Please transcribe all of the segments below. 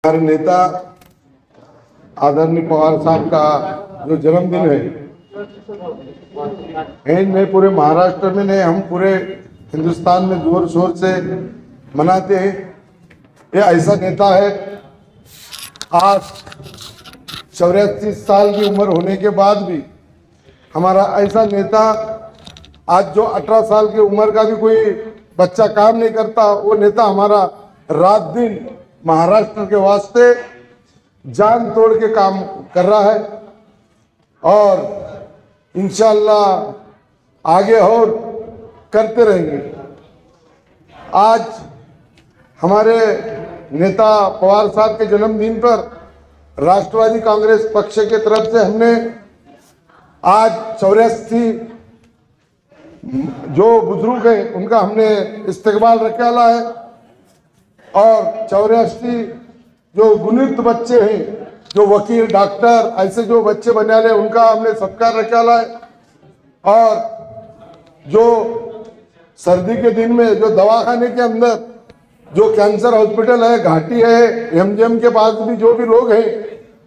हमारे नेता आदरणीय पवार साहब का जो जन्मदिन है नहीं पूरे महाराष्ट्र में नहीं, हम पूरे हिंदुस्तान में जोर शोर से मनाते हैं। ये ऐसा नेता है, आज 84 साल की उम्र होने के बाद भी हमारा ऐसा नेता, आज जो 18 साल की उम्र का भी कोई बच्चा काम नहीं करता, वो नेता हमारा रात दिन महाराष्ट्र के वास्ते जान तोड़ के काम कर रहा है और इंशाअल्लाह आगे और करते रहेंगे। आज हमारे नेता पवार साहब के जन्मदिन पर राष्ट्रवादी कांग्रेस पक्ष के तरफ से हमने आज 84 जो बुजुर्ग हैं उनका हमने इस्तकबाल रखा है और 84 जो गुणित बच्चे हैं, जो वकील डॉक्टर ऐसे जो बच्चे बने वाले उनका हमने सत्कार रखा है और जो सर्दी के दिन में जो दवाखाने के अंदर जो कैंसर हॉस्पिटल है, घाटी है, एमजीएम के पास भी जो भी लोग हैं,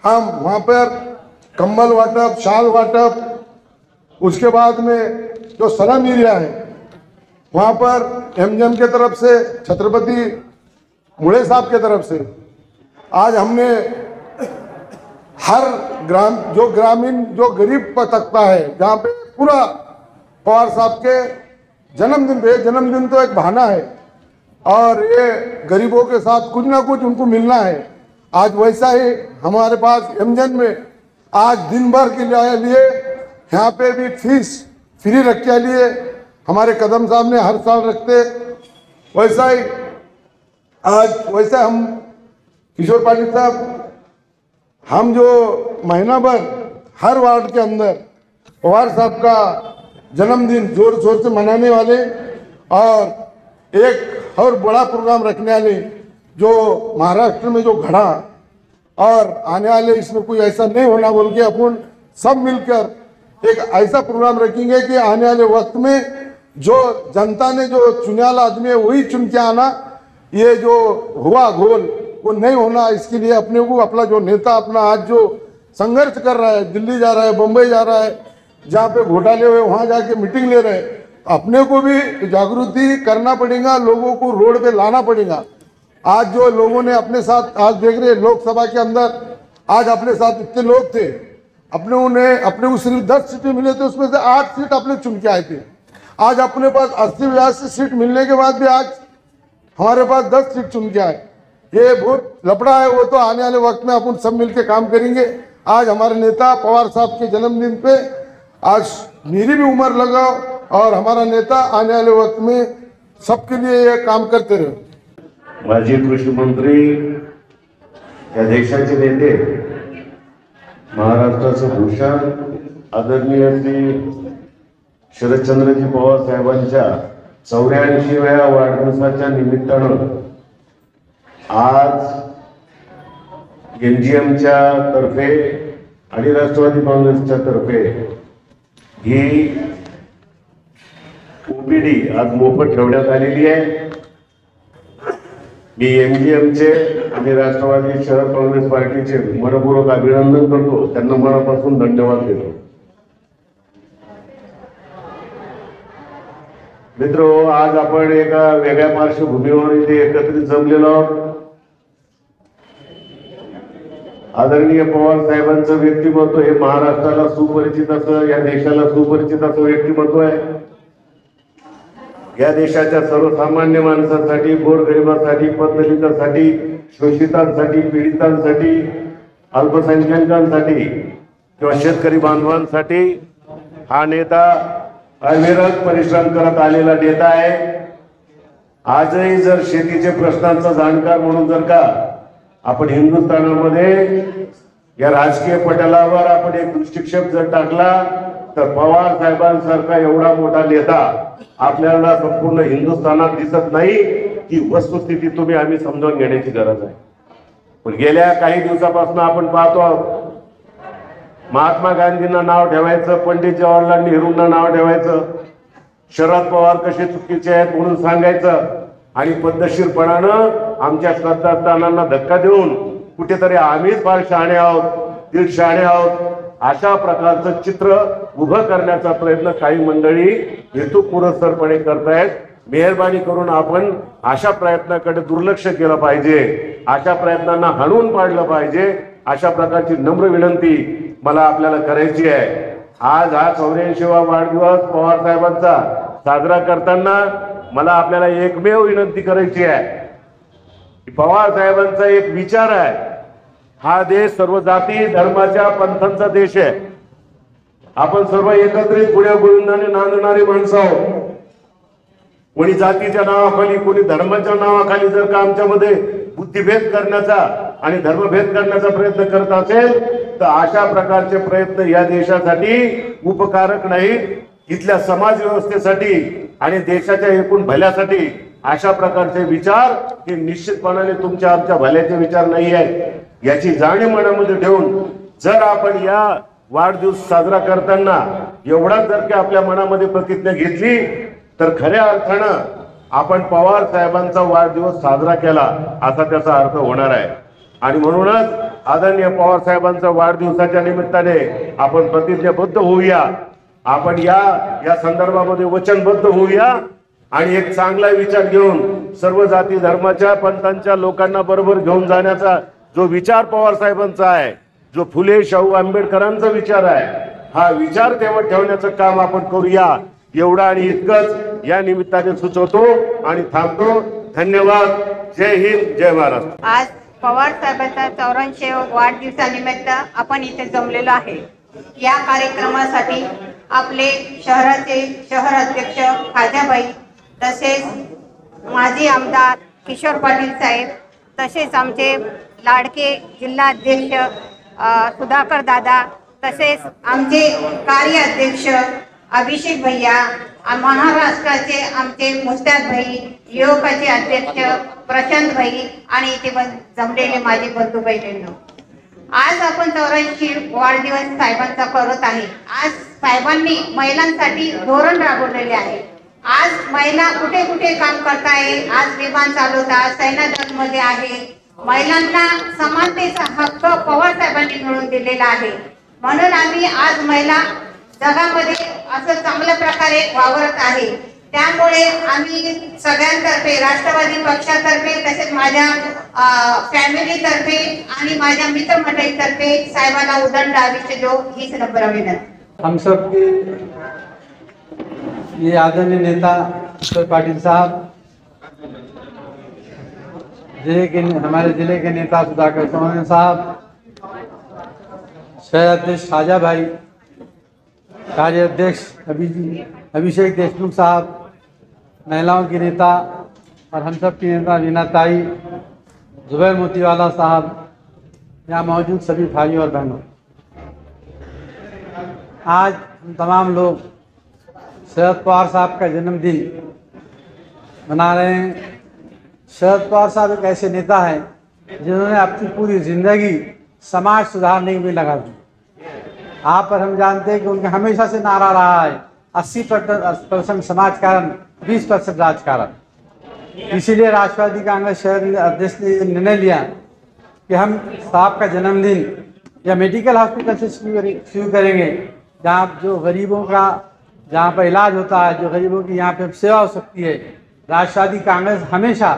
हम वहाँ पर कंबल वाटप, शाल वाटप, उसके बाद में जो सलाम एरिया है वहाँ पर एमजीएम के तरफ से, छत्रपति मुड़े साहब के तरफ से आज हमने हर ग्रामीण जो गरीब तबका है, जहाँ पे पूरा पवार साहब के जन्मदिन पे, जन्मदिन तो एक बहाना है और ये गरीबों के साथ कुछ ना कुछ उनको मिलना है। आज वैसा ही हमारे पास एमजीएम में आज दिन भर के लिए यहाँ पे भी फीस फ्री रख के लिए हमारे कदम साहब ने हर साल रखते, वैसा ही आज वैसे हम किशोर पाटिल साहब, हम जो महीना भर हर वार्ड के अंदर पवार साहब का जन्मदिन जोर शोर से मनाने वाले और एक और बड़ा प्रोग्राम रखने वाले, जो महाराष्ट्र में जो घड़ा और आने वाले इसमें कोई ऐसा नहीं होना बोल के अपन सब मिलकर एक ऐसा प्रोग्राम रखेंगे कि आने वाले वक्त में जो जनता ने जो चुने वाला आदमी है वही चुन के आना, ये जो हुआ घोल वो नहीं होना। इसके लिए अपने को अपना जो नेता अपना आज जो संघर्ष कर रहा है, दिल्ली जा रहा है, बम्बई जा रहा है, जहाँ पे घोटाले हुए वहाँ जाके मीटिंग ले रहे हैं, अपने को भी जागृति करना पड़ेगा, लोगों को रोड पे लाना पड़ेगा। आज जो लोगों ने अपने साथ, आज देख रहे लोकसभा के अंदर आज अपने साथ इतने लोग थे, अपने को सिर्फ 10 सीटें मिले थे, उसमें से 8 सीट अपने चुन के आए थे। आज अपने पास 80-82 सीट मिलने के बाद भी आज हमारे पास 10 सीट चुन के आए। ये बहुत लफड़ा है, वो तो आने वाले वक्त में अपन सब मिलके काम करेंगे। आज हमारे नेता पवार साहब के जन्मदिन पे आज मेरी भी उम्र लगाओ और हमारा नेता आने वाले वक्त में सबके लिए ये काम करते रहे। माजी कृषी मंत्री, या देशाचे नेते, महाराष्ट्राचे भूषण आदरणीय श्री शरदचंद्रजी पवार साहेबांच्या 84व्या वाढदिवसाच्या निमित्तानं आज एमजीएमच्या तर्फे आणि राष्ट्रवादी काँग्रेसच्या तर्फे ही ओपीडी आज मोफत ठेवण्यात आलेली आहे। मी एमजीएमचे आणि राष्ट्रवादी शहर काँग्रेस पार्टीचे मनपूर्वक अभिनंदन करतो, त्यांना मनापासून धन्यवाद देतो। मित्रो, आज आपण एका वेगळ्या पार्श्वभूमीवर इथे एकत्रित जमलेलो आहोत। आदरणीय पवार साहेबांचं व्यक्तिमत्व हे महाराष्ट्राला सुपरिचित असं, या देशाला सुपरिचित असं व्यक्तिमत्व आहे। या देशाच्या सर्वसामान्य माणसांसाठी, गोरगरिबांसाठी, पददलितांसाठी, शोषितांसाठी, पीडितांसाठी, अल्पसंख्याकांसाठी किंवा शेतकरी बांधवांसाठी हा नेता अविरत परिश्रम करत आलेला नेता आहे। आजही जर शेतीचे प्रश्नांचा जाणकार म्हणून जर का आपण हिंदुस्थानामध्ये या राजकीय पटलावर आपण एक दृष्टिक्षेप जर टाकला तर पवार साहेबांसारखा एवढा मोठा नेता आपल्याला संपूर्ण हिंदुस्थानात दिसत नाही। ही वस्तुस्थिती आम्ही समजून घेण्याची गरज आहे। पण गेल्या काही दिवसापासून आपण पाहतो, महात्मा गांधींना नाव ठेवायचं, पंडित जवाहरलाल नेहरूंना नाव ठेवायचं, शरद पवार कसे चुकीचे आहेत म्हणून सांगायचं आणि पद्धतशीरपणानं आमच्या श्रद्धास्थानांना धक्का देऊन कुठेतरी आम्हीच फार शहाणे आहोत, दीड शहाणे आहोत, अशा प्रकारचं चित्र उभं करण्याचा प्रयत्न काही मंडळी हेतुपुरस्सरपणे करतायत. मेहरबानी करून आपण अशा प्रयत्नाकडे दुर्लक्ष केलं पाहिजे, अशा प्रयत्नांना हाणून पाडलं पाहिजे. अशा प्रकारची नम्र विनंती मला आपल्याला करायची आहे. आज हा 84वा वाढदिवस पवार साहेबांचा साजरा करताना मला आपल्याला एकमेव विनंती करायची आहे की पवार साहेबांचा एक विचार आहे, हा देश सर्व जाती धर्माच्या पंथांचा देश आहे. आपण सर्व एकत्रित गुण्या गोविंदाने नांदणारी माणसं आहोत. कोणी जातीच्या नावाखाली, कोणी धर्माच्या नावाखाली जर का आमच्यामध्ये बुद्धिभेद करण्याचा आणि धर्मभेद करण्याचा प्रयत्न करत असेल तर अशा प्रकारचे प्रयत्न या देशासाठी उपकारक नाहीत. इथल्या समाज व्यवस्थेसाठी आणि देशाच्या एकूण भल्यासाठी अशा प्रकारचे विचार हे निश्चितपणाने तुमच्या आमच्या भल्याचे विचार नाही आहेत. याची जाणीव मनामध्ये ठेवून जर आपण या वाढदिवस साजरा करताना एवढा जर की आपल्या मनामध्ये प्रतिज्ञा घेतली तर खऱ्या अर्थानं आपण पवार साहेबांचा वाढदिवस साजरा केला असा त्याचा अर्थ होणार आहे. आणि म्हणूनच आदरणीय पवार साहेबांचा वाढदिवसाच्या निमित्ताने आपण प्रतिज्ञाबद्ध होऊया, आपण या संदर्भामध्ये वचनबद्ध होऊया आणि एक चांगला विचार घेऊन सर्व जाती धर्माच्या पंथांच्या लोकांना बरोबर घेऊन जाण्याचा जो विचार पवार साहेबांचा आहे, जो फुले शाहू आंबेडकरांचा विचार आहे, हा विचार तेव्हा ठेवण्याचं काम आपण करूया. एवढा आणि इतकंच या निमित्ताने सुचवतो आणि थांबतो. धन्यवाद. जय हिंद, जय महाराष्ट्र. आज पवार साहेबांचा 84 वाढदिवसानिमित्त आपण इथे जमलेलो आहे. या कार्यक्रमासाठी आपले शहराचे शहर अध्यक्ष खाजाबाई, तसेच माजी आमदार किशोर पाटील साहेब, तसेच आमचे लाडके जिल्हा अध्यक्ष सुधाकर दादा, तसेच आमचे कार्य अध्यक्ष अभिषेक भैया, महाराष्ट्राचे आमचे मुस्ताद भाई, युवकाचे अध्यक्ष प्रशांत भाई आणि इथे जमलेले माझे बंधू बहिणींनो, आज आपण 84 वाढदिवस साहेबांचा करत आहे. आज साहेबांनी महिलांसाठी धोरण राबवलेले आहे. आज महिला कुठे कुठे काम करताय, आज विमान चालवतात, सैन्यदलामध्ये आहे. महिलांना समानतेचा हक्क पवार साहेबांनी मिळवून दिलेला आहे. म्हणून आम्ही आज महिला जगामध्ये असं चांगल्या प्रकारे वावरत आहे. त्यामुळे आम्ही सगळ्यांतर्फे, राष्ट्रवादी पक्षातर्फे, तसेच माझ्या फॅमिलीतर्फे आणि माझ्या मित्रमंडळीतर्फे साहेबांना उदंड आयुष्य दो हीच नम्र विनंती. हम सब के ये आदरणीय नेता किशोर पाटिल साहब, हमारे जिले के नेता सुधाकर सोरेन साहब, शहर अध्यक्ष खाजा भाई, कार्य अध्यक्ष अभिषेक देशमुख साहब, महिलाओं की नेता और हम सब की नेता वीना ताई, जुबैर मोतीवाला साहब, यहाँ मौजूद सभी भाइयों और बहनों, आज हम तमाम लोग शरद पवार साहब का जन्मदिन मना रहे हैं. शरद पवार साहब एक ऐसे नेता हैं जिन्होंने अपनी पूरी जिंदगी समाज सुधारने में लगा दी. आप पर हम जानते हैं कि उनका हमेशा से नारा रहा है 80% समाजकारण, 20% राजकारण. इसीलिए राष्ट्रवादी कांग्रेस शहर अध्यक्ष ने निर्णय लिया कि हम साहब का जन्मदिन या मेडिकल हॉस्पिटल से शुरू करेंगे, जहाँ जो गरीबों का जहाँ पर इलाज होता है, जो गरीबों की यहाँ पे सेवा हो सकती है. राष्ट्रवादी कांग्रेस हमेशा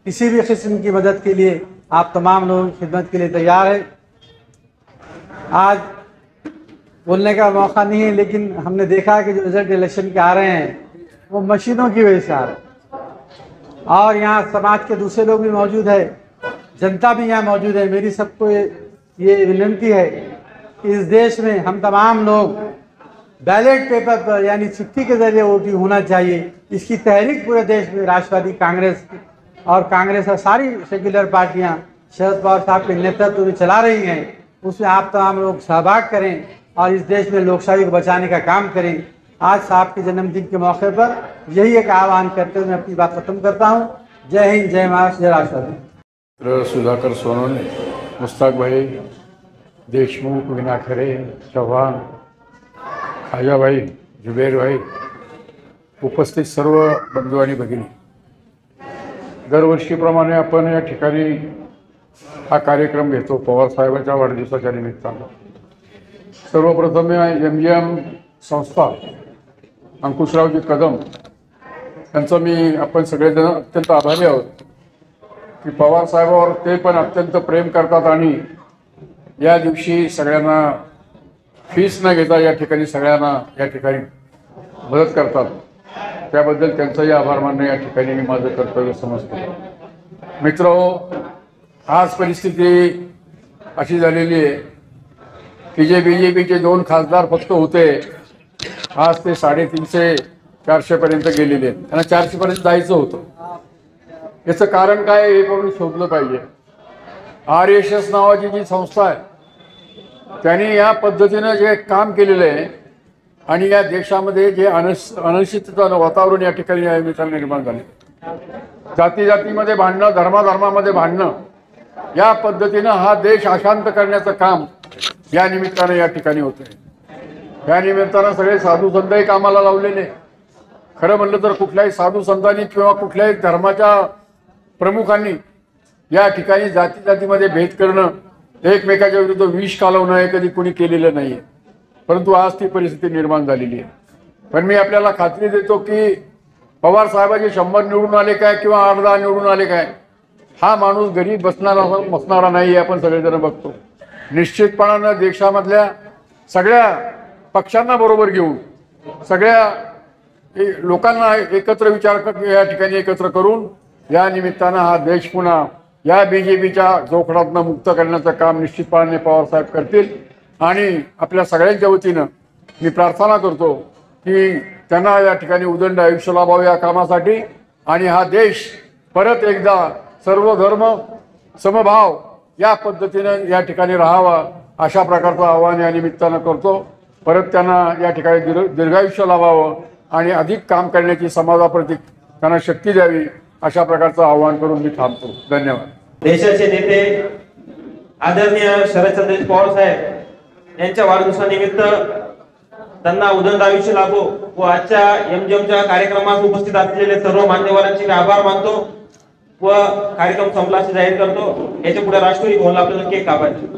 किसी भी किस्म की मदद के लिए आप तमाम लोगों की खिदमत के लिए तैयार है. आज बोलने का मौका नहीं है, लेकिन हमने देखा कि जो रिजल्ट इलेक्शन के आ रहे हैं वो मशीनों की वजह से आ रहे हैं और यहाँ समाज के दूसरे लोग भी मौजूद है, जनता भी यहाँ मौजूद है. मेरी सबको ये विनती है कि इस देश में हम तमाम लोग बैलेट पेपर पर यानी चिट्ठी के जरिए वोटिंग होना चाहिए. इसकी तहरीक पूरे देश में राष्ट्रवादी कांग्रेस और सारी सेक्युलर पार्टियाँ शरद पवार साहब के नेतृत्व में चला रही हैं. उसमें आप तमाम लोग सहभाग करें और इस देश में लोकशाही को बचाने का काम करें. आज साहब के जन्मदिन के मौके पर यही एक आह्वान करते हुए मैं अपनी बात खत्म करता हूँ. जय हिंद, जय महाराष्ट्र, जय राष्ट्रवादी. सुधाकर सोनवणे, मुस्ताक भाई, देशमुख, वीना खरे, चव्हाण, खाजाभाई, जुबेर भाई, उपस्थित सर्व बंधू आणि भगिनी, दरवर्षीप्रमाणे आपण या ठिकाणी हा कार्यक्रम घेतो पवार साहेबांच्या वाढदिवसाच्या निमित्तानं. सर्वप्रथम MGM संस्था अंकुशरावजी कदम यांचं मी आपण सगळेजण अत्यंत आभारी आहोत की पवार साहेबांवर ते पण अत्यंत प्रेम करतात आणि या दिवशी सगळ्यांना फीस न घेता या ठिकाणी सगळ्यांना या ठिकाणी मदत करतात. त्याबद्दल त्यांचाही आभार मानणं या ठिकाणी मी माझं कर्तव्य समजतो. मित्रहो, आज परिस्थिती अशी झालेली आहे की जे BJPचे 2 खासदार फक्त होते, आज ते 350-400 पर्यंत गेलेले आहेत. त्यांना 400 पर्यंत जायचं होतं. याचं कारण काय हे पण शोधलं पाहिजे. RSS नावाची जी संस्था आहे त्यांनी या पद्धतीनं जे काम केलेलं आहे आणि या देशामध्ये जे अनिश्चितता वातावरण या ठिकाणी या निमित्तानं निर्माण झाले, जातीमध्ये भांडणं, धर्मामध्ये भांडणं, या पद्धतीनं हा देश अशांत करण्याचं काम या निमित्तानं या ठिकाणी होतंय. या निमित्तानं सगळे साधू संतही कामाला लावलेले. खरं म्हणलं तर कुठल्याही साधू संतांनी किंवा कुठल्याही धर्माच्या प्रमुखांनी या ठिकाणी जातीमध्ये भेद करणं, एकमेकाच्या विरुद्ध विष कालवणं हे कधी कुणी केलेलं नाहीये. परंतु आज ती परिस्थिती निर्माण झालेली आहे. पण मी आपल्याला खात्री देतो की पवार साहेबांचे 100 निवडून आले काय किंवा 8-10 निवडून आले काय, हा माणूस घरी बसणारा नाही, आपण सगळेजण बघतो. निश्चितपणानं देशामधल्या सगळ्या पक्षांना बरोबर घेऊन सगळ्या लोकांना एकत्र विचार या ठिकाणी एकत्र करून या निमित्तानं हा देश पुन्हा या BJPच्या जोखडातनं मुक्त करण्याचं काम निश्चितपणाने पवार साहेब करतील. आणि आपल्या सगळ्यांच्या वतीनं मी प्रार्थना करतो की त्यांना या ठिकाणी उदंड आयुष्य लाभावं या कामासाठी आणि हा देश परत एकदा सर्व धर्म समभाव या पद्धतीनं या ठिकाणी राहावा अशा प्रकारचं आव्हान या निमित्तानं करतो. परत त्यांना या ठिकाणी दीर्घायुष्य लाभावं आणि अधिक काम करण्याची समाजाप्रती त्यांना शक्ती द्यावी अशा प्रकारचं आव्हान करून मी थांबतो. धन्यवाद. देशाचे नेते आदरणीय शरदचंद्र पवार साहेब यांच्या वाढदिवसानिमित्त त्यांना उदंड आयुष्य लाभो व आजच्या MGMच्या कार्यक्रमात उपस्थित असलेले सर्व मान्यवरांचे मी आभार मानतो व कार्यक्रम संपला असे जाहीर करतो. याच्या पुढे राष्ट्रवादी भवनला आपल्याला केक कापायचा.